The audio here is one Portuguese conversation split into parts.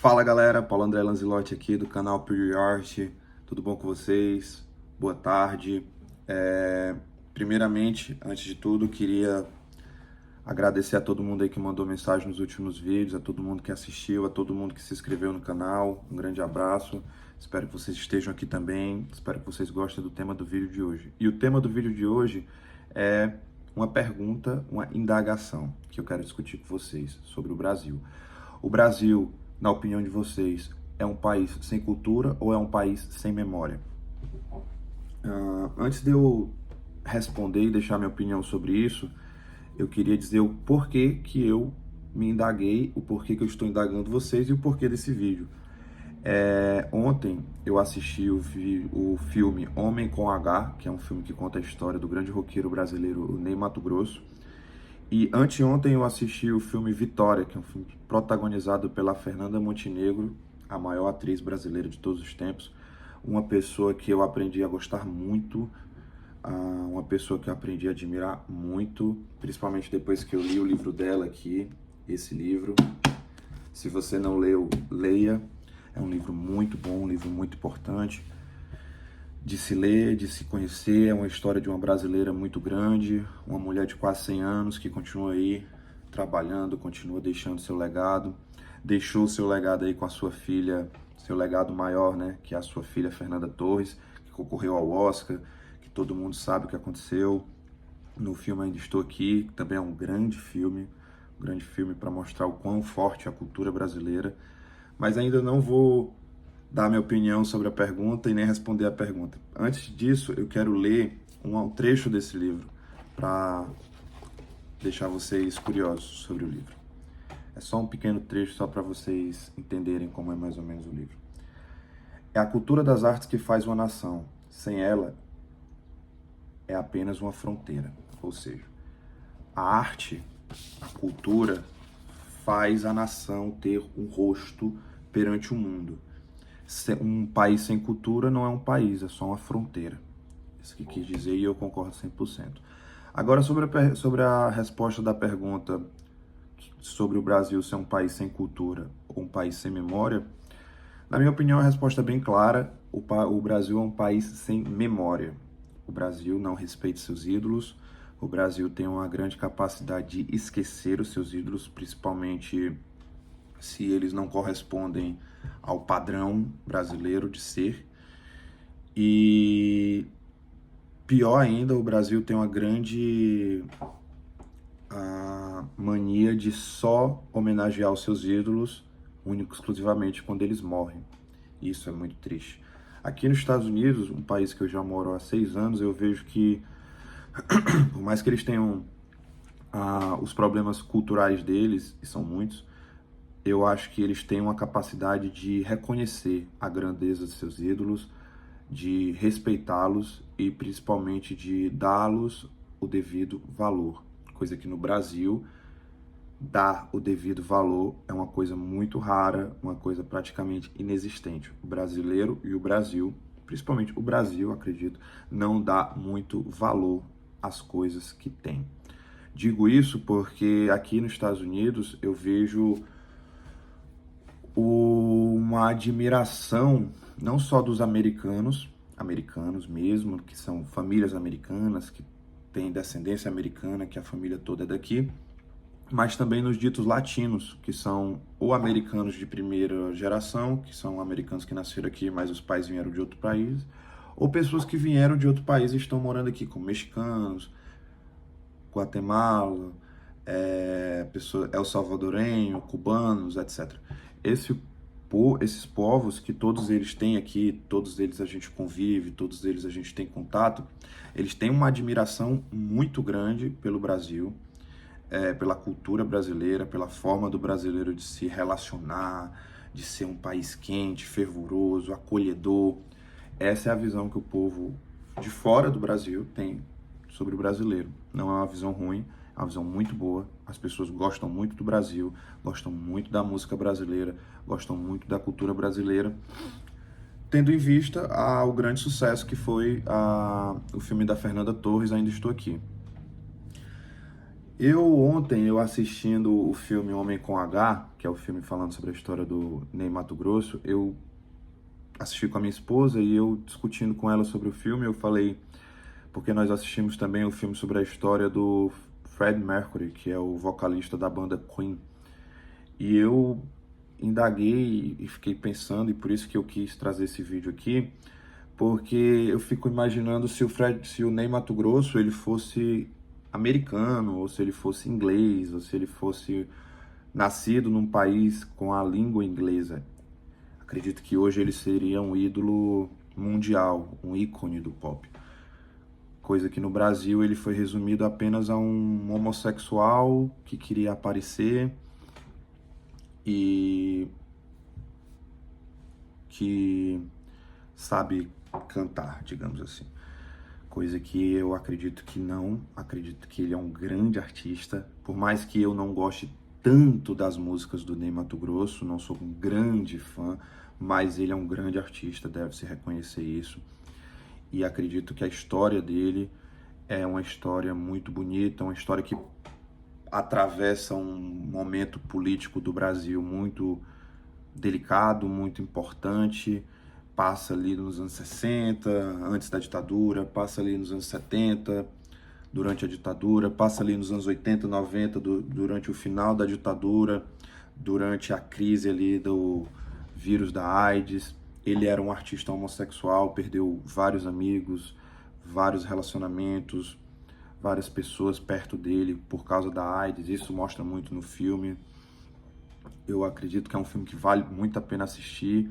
Fala galera, Paulo André Lanzilotti aqui do canal Pure Art, tudo bom com vocês? Boa tarde. Primeiramente, antes de tudo, queria agradecer a todo mundo aí que mandou mensagem nos últimos vídeos, a todo mundo que assistiu, a todo mundo que se inscreveu no canal. Um grande abraço, espero que vocês estejam aqui também, espero que vocês gostem do tema do vídeo de hoje. E o tema do vídeo de hoje é uma pergunta, uma indagação que eu quero discutir com vocês sobre o Brasil. O Brasil, na opinião de vocês, é um país sem cultura ou é um país sem memória? Antes de eu responder e deixar minha opinião sobre isso, eu queria dizer o porquê que eu me indaguei, o porquê que eu estou indagando vocês e o porquê desse vídeo. Ontem eu assisti o filme Homem com H, que é um filme que conta a história do grande roqueiro brasileiro Ney Matogrosso. E anteontem eu assisti o filme Vitória, que é um filme protagonizado pela Fernanda Montenegro, a maior atriz brasileira de todos os tempos. Uma pessoa que eu aprendi a gostar muito, uma pessoa que eu aprendi a admirar muito, principalmente depois que eu li o livro dela aqui, esse livro. Se você não leu, leia. É um livro muito bom, um livro muito importante de se ler, de se conhecer. É uma história de uma brasileira muito grande, uma mulher de quase 100 anos que continua aí trabalhando, continua deixando seu legado. Deixou seu legado aí com a sua filha, seu legado maior, né, que é a sua filha Fernanda Torres, que concorreu ao Oscar, que todo mundo sabe o que aconteceu. No filme Ainda Estou Aqui, que também é um grande filme para mostrar o quão forte é a cultura brasileira. Mas ainda não vou dar minha opinião sobre a pergunta e nem responder a pergunta. Antes disso, eu quero ler um trecho desse livro para deixar vocês curiosos sobre o livro. É só um pequeno trecho só para vocês entenderem como é mais ou menos o livro. É a cultura das artes que faz uma nação. Sem ela, é apenas uma fronteira. Ou seja, a arte, a cultura, faz a nação ter um rosto perante o mundo. Um país sem cultura não é um país, é só uma fronteira. Isso que quis dizer e eu concordo 100%. Agora, sobre a resposta da pergunta sobre o Brasil ser um país sem cultura ou um país sem memória, na minha opinião, a resposta é bem clara. O Brasil é um país sem memória. O Brasil não respeita seus ídolos. O Brasil tem uma grande capacidade de esquecer os seus ídolos, principalmente se eles não correspondem ao padrão brasileiro de ser. E pior ainda, o Brasil tem uma grande mania de só homenagear os seus ídolos, único exclusivamente quando eles morrem. Isso é muito triste. Aqui nos Estados Unidos, um país que eu já moro há 6 anos, eu vejo que, por mais que eles tenham os problemas culturais deles, e são muitos, eu acho que eles têm uma capacidade de reconhecer a grandeza de seus ídolos, de respeitá-los e principalmente de dá-los o devido valor. Coisa que no Brasil, dar o devido valor é uma coisa muito rara, uma coisa praticamente inexistente. O brasileiro e o Brasil, principalmente o Brasil, acredito, não dá muito valor às coisas que tem. Digo isso porque aqui nos Estados Unidos eu vejo uma admiração não só dos americanos mesmo, que são famílias americanas, que têm descendência americana, que a família toda é daqui, mas também nos ditos latinos, que são ou americanos de primeira geração, que são americanos que nasceram aqui, mas os pais vieram de outro país, ou pessoas que vieram de outro país e estão morando aqui, como mexicanos, Guatemala, El Salvadorenho, cubanos, etc. Esses povos que todos eles têm aqui, todos eles a gente convive, todos eles a gente tem contato, eles têm uma admiração muito grande pelo Brasil, pela cultura brasileira, pela forma do brasileiro de se relacionar, de ser um país quente, fervoroso, acolhedor. Essa é a visão que o povo de fora do Brasil tem sobre o brasileiro. Não é uma visão ruim, é uma visão muito boa. As pessoas gostam muito do Brasil, gostam muito da música brasileira, gostam muito da cultura brasileira, tendo em vista o grande sucesso que foi o filme da Fernanda Torres, Ainda Estou Aqui. Ontem, eu assistindo o filme Homem com H, que é o filme falando sobre a história do Ney Matogrosso, eu assisti com a minha esposa e eu discutindo com ela sobre o filme, eu falei, porque nós assistimos também o filme sobre a história do Freddie Mercury, que é o vocalista da banda Queen. E eu indaguei e fiquei pensando, e por isso que eu quis trazer esse vídeo aqui, porque eu fico imaginando se o Ney Matogrosso ele fosse americano, ou se ele fosse inglês, ou se ele fosse nascido num país com a língua inglesa. Acredito que hoje ele seria um ídolo mundial, um ícone do pop. Coisa que no Brasil ele foi resumido apenas a um homossexual que queria aparecer e que sabe cantar, digamos assim. Coisa que eu acredito que não, acredito que ele é um grande artista, por mais que eu não goste tanto das músicas do Ney Matogrosso, não sou um grande fã, mas ele é um grande artista, deve-se reconhecer isso. E acredito que a história dele é uma história muito bonita, uma história que atravessa um momento político do Brasil muito delicado, muito importante, passa ali nos anos 60, antes da ditadura, passa ali nos anos 70, durante a ditadura, passa ali nos anos 80, 90, durante o final da ditadura, durante a crise ali do vírus da AIDS. Ele era um artista homossexual, perdeu vários amigos, vários relacionamentos, várias pessoas perto dele por causa da AIDS. Isso mostra muito no filme. Eu acredito que é um filme que vale muito a pena assistir.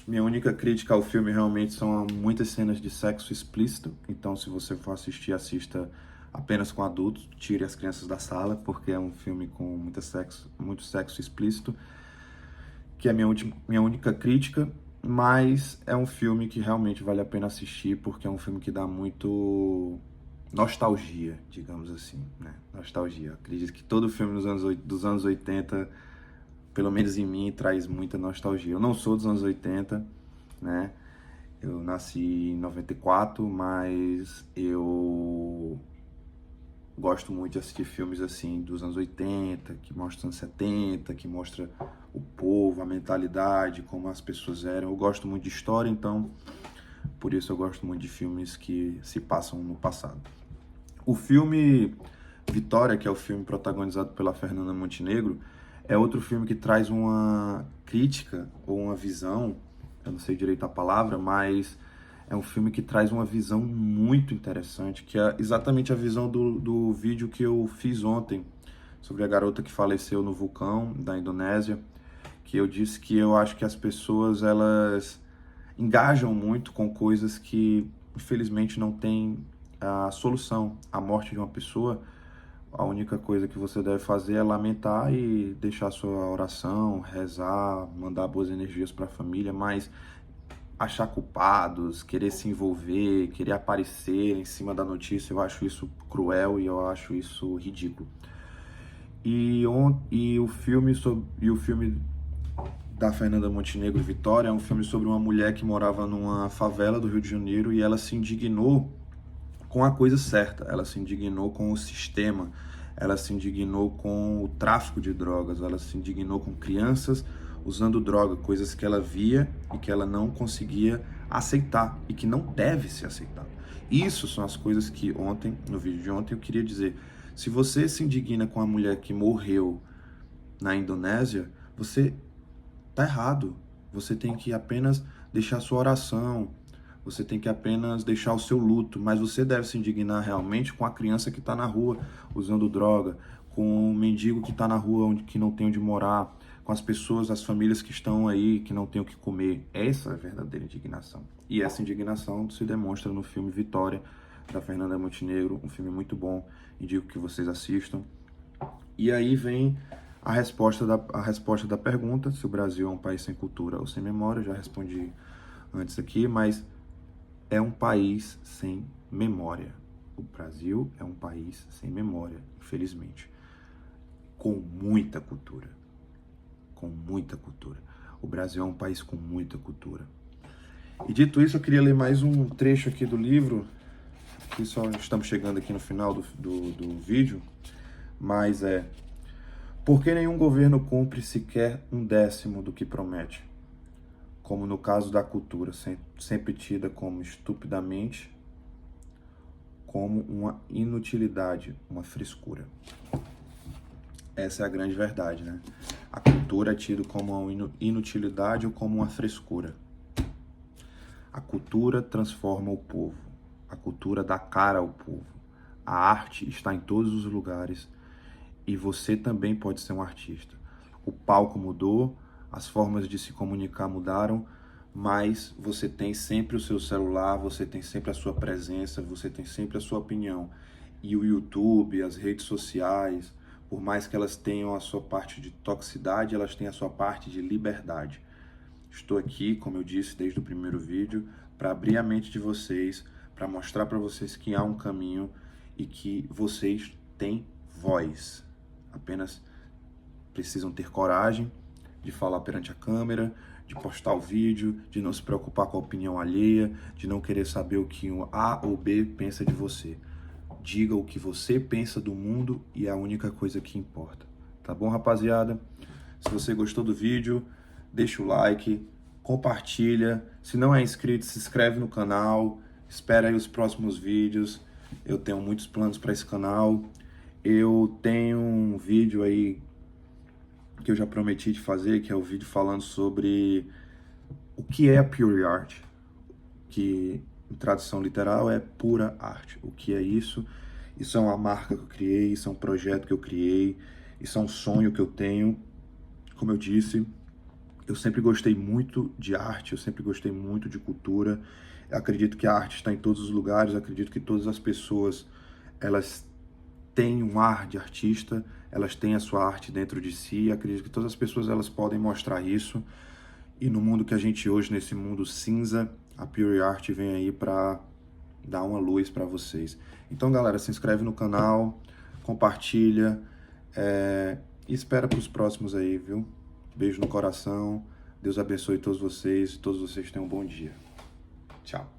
Minha única crítica ao filme realmente são muitas cenas de sexo explícito. Então, se você for assistir, assista apenas com adultos. Tire as crianças da sala, porque é um filme com muito sexo explícito. Que é a minha única crítica. Mas é um filme que realmente vale a pena assistir, porque é um filme que dá muito nostalgia, digamos assim, né? Nostalgia. Acredito que todo filme dos anos 80, pelo menos em mim, traz muita nostalgia. Eu não sou dos anos 80, né? Eu nasci em 94, mas eu gosto muito de assistir filmes assim dos anos 80, que mostram os anos 70, que mostra o povo, a mentalidade, como as pessoas eram. Eu gosto muito de história, então por isso eu gosto muito de filmes que se passam no passado. O filme Vitória, que é o filme protagonizado pela Fernanda Montenegro, é outro filme que traz uma crítica ou uma visão, eu não sei direito a palavra, mas é um filme que traz uma visão muito interessante, que é exatamente a visão do vídeo que eu fiz ontem, sobre a garota que faleceu no vulcão da Indonésia, que eu disse que eu acho que as pessoas, elas engajam muito com coisas que, infelizmente, não têm a solução. A morte de uma pessoa, a única coisa que você deve fazer é lamentar e deixar sua oração, rezar, mandar boas energias para a família, mas achar culpados, querer se envolver, querer aparecer em cima da notícia, eu acho isso cruel e eu acho isso ridículo. E o filme da Fernanda Montenegro, Vitória, é um filme sobre uma mulher que morava numa favela do Rio de Janeiro e ela se indignou com a coisa certa, ela se indignou com o sistema, ela se indignou com o tráfico de drogas, ela se indignou com crianças usando droga, coisas que ela via e que ela não conseguia aceitar e que não deve ser aceitado. Isso são as coisas que ontem, no vídeo de ontem, eu queria dizer. Se você se indigna com a mulher que morreu na Indonésia, você tá errado. Você tem que apenas deixar sua oração, você tem que apenas deixar o seu luto, mas você deve se indignar realmente com a criança que está na rua usando droga, com o mendigo que está na rua que não tem onde morar, com as pessoas, as famílias que estão aí, que não têm o que comer. Essa é a verdadeira indignação. E essa indignação se demonstra no filme Vitória, da Fernanda Montenegro, um filme muito bom, indico que vocês assistam. E aí vem a resposta da pergunta, se o Brasil é um país sem cultura ou sem memória. Eu já respondi antes aqui, mas é um país sem memória. O Brasil é um país sem memória, infelizmente. Com muita cultura. Com muita cultura. O Brasil é um país com muita cultura. E dito isso, eu queria ler mais um trecho aqui do livro, que só estamos chegando aqui no final do vídeo, mas por que nenhum governo cumpre sequer 1/10 do que promete? Como no caso da cultura, sempre tida como estupidamente, como uma inutilidade, uma frescura. Essa é a grande verdade, né? A cultura é tida como uma inutilidade ou como uma frescura. A cultura transforma o povo. A cultura dá cara ao povo. A arte está em todos os lugares e você também pode ser um artista. O palco mudou, as formas de se comunicar mudaram, mas você tem sempre o seu celular, você tem sempre a sua presença, você tem sempre a sua opinião. E o YouTube, as redes sociais, por mais que elas tenham a sua parte de toxicidade, elas têm a sua parte de liberdade. Estou aqui, como eu disse desde o primeiro vídeo, para abrir a mente de vocês, para mostrar para vocês que há um caminho e que vocês têm voz. Apenas precisam ter coragem de falar perante a câmera, de postar o vídeo, de não se preocupar com a opinião alheia, de não querer saber o que um A ou B pensa de você. Diga o que você pensa do mundo e é a única coisa que importa. Tá bom, rapaziada? Se você gostou do vídeo, deixa o like, compartilha. Se não é inscrito, se inscreve no canal. Espera aí os próximos vídeos. Eu tenho muitos planos para esse canal. Eu tenho um vídeo aí que eu já prometi de fazer, que é o vídeo falando sobre o que é a Pure Art, que em tradução literal é pura arte. O que é isso? Isso é uma marca que eu criei, isso é um projeto que eu criei, isso é um sonho que eu tenho. Como eu disse, eu sempre gostei muito de arte, eu sempre gostei muito de cultura. Eu acredito que a arte está em todos os lugares, eu acredito que todas as pessoas, elas têm um ar de artista, elas têm a sua arte dentro de si, eu acredito que todas as pessoas elas podem mostrar isso. E no mundo que a gente hoje, nesse mundo cinza, a Pure Art vem aí para dar uma luz para vocês. Então, galera, se inscreve no canal, compartilha e espera para os próximos aí, viu? Beijo no coração, Deus abençoe todos vocês e todos vocês tenham um bom dia. Tchau.